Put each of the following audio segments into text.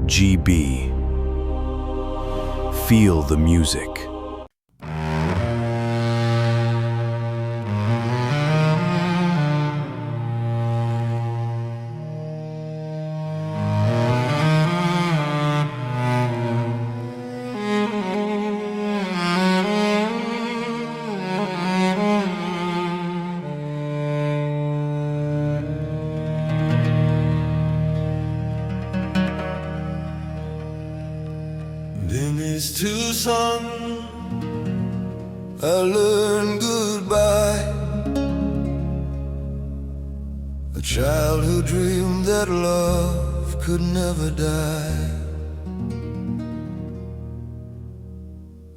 GB. Feel the music. In this Tucson, I learned goodbye. A childhood dream that love could never die.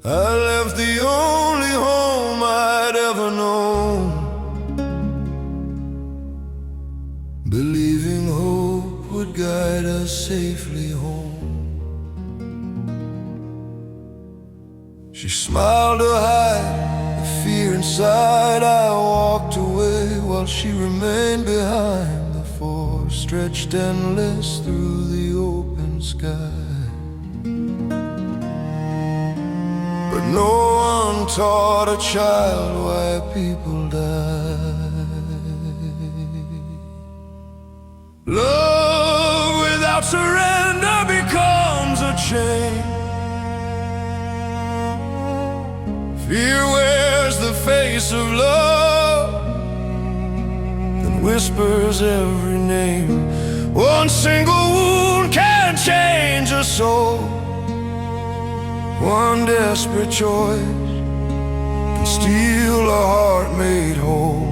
I left the only home I'd ever known, believing hope would guide us safely home. She smiled to hide the fear inside. I walked away while she remained behind. The force stretched endless through the open sky. But no one taught a child why people die. Love without surrender becomes a chain. Fear wears the face of love, then whispers every name. One single wound can change a soul. One desperate choice can steal a heart made whole.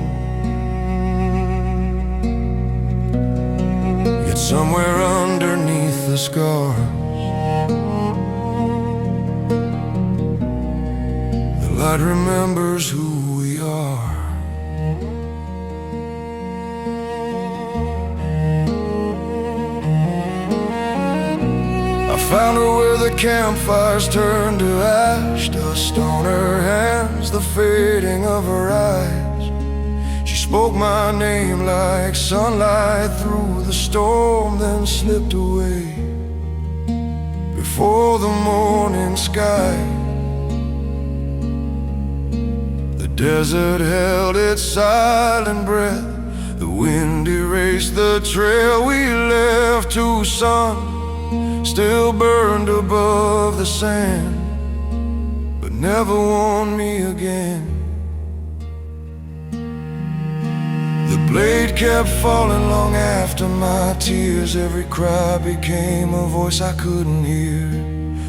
Yet somewhere underneath the scars, light remembers who we are. I found her where the campfires turned to ash, dust on her hands, the fading of her eyes. She spoke my name like sunlight through the storm, then slipped away before the morning sky. The desert held its silent breath. The wind erased the trail we left. Tucson still burned above the sand, but never warned me again. The blade kept falling long after my tears. Every cry became a voice I couldn't hear.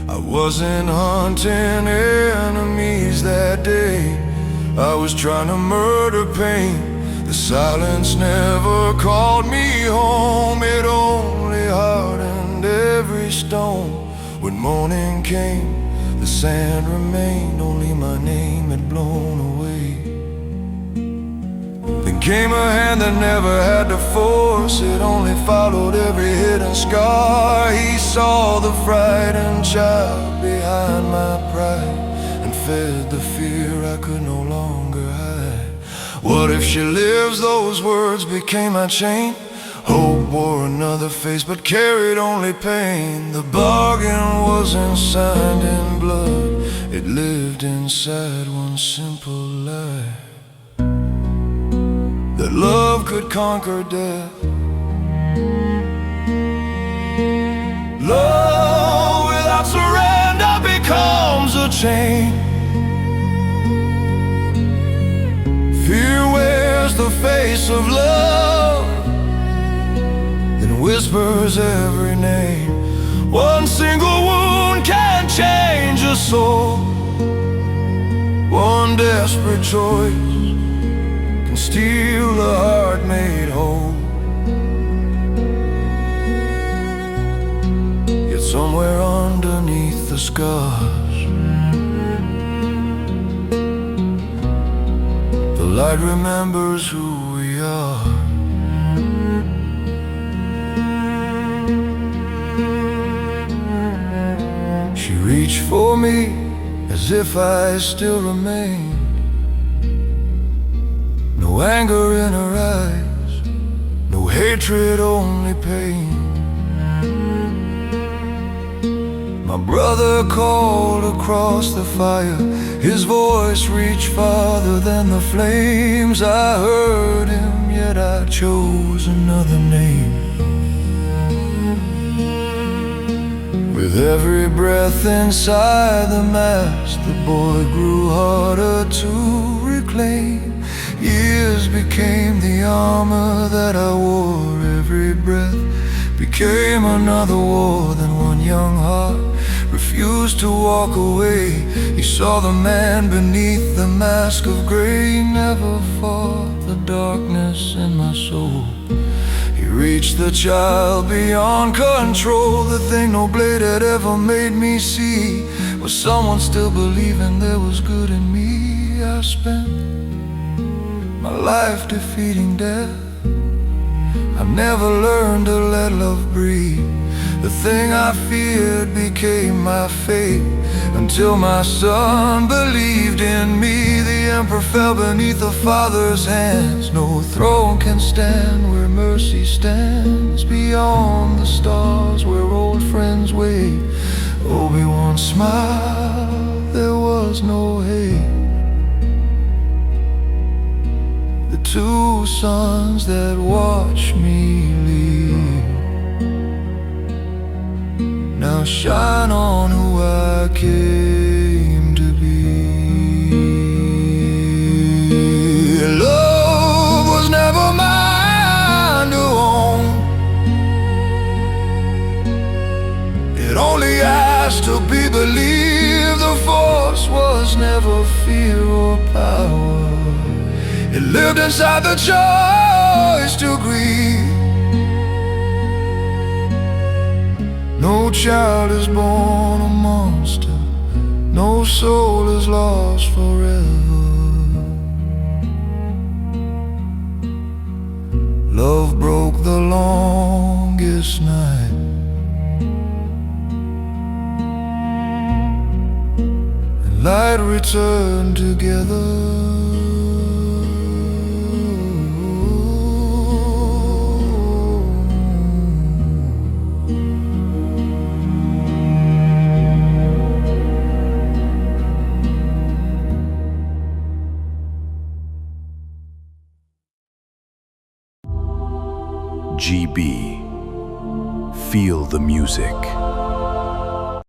I wasn't hunting enemies that day, I was trying to murder pain. The silence never called me home, it only hardened every stone. When morning came, the sand remained, only my name had blown away. Then came a hand that never had to force, it only followed every hidden scar. He saw the frightened child behind my pride, and fed the fear I could no longer hide. What if she lives? Those words became my chain. Hope wore another face but carried only pain. The bargain wasn't signed in blood, it lived inside one simple lie, that love could conquer death. Love without surrender becomes a chain. Fear wears the face of love, then whispers every name. One single wound can change a soul. One desperate choice can steal a heart made whole. Yet somewhere underneath the scars, the light remembers who we are. She reached for me as if I still remained. No anger in her eyes, no hatred, only pain. My brother called across the fire. His voice reached farther than the flames. I heard him, yet I chose another name. With every breath inside the mask, the boy grew harder to reclaim. Years became the armor that I wore. Every breath became another war. Then one young heart refused to walk away. He saw the man beneath the mask of gray. Never fought the darkness in my soul. He reached the child beyond control. The thing no blade had ever made me see was someone still believing there was good in me. I spent my life defeating death. I never learned to let love breathe. The thing I feared became my fate, until my son believed in me. The emperor fell beneath the father's hands. No throne can stand where mercy stands. Beyond the stars where old friends wait, Obi-Wan smiled, there was no hate. The two sons that watched me leave now shine on who I came to be. Love was never mine to own. It only asked to be believed. The force was never fear or power. It lived inside the choice to grieve. No child is born a monster. No soul is lost forever. Love broke the longest night, and light returned together. GB. Feel the music.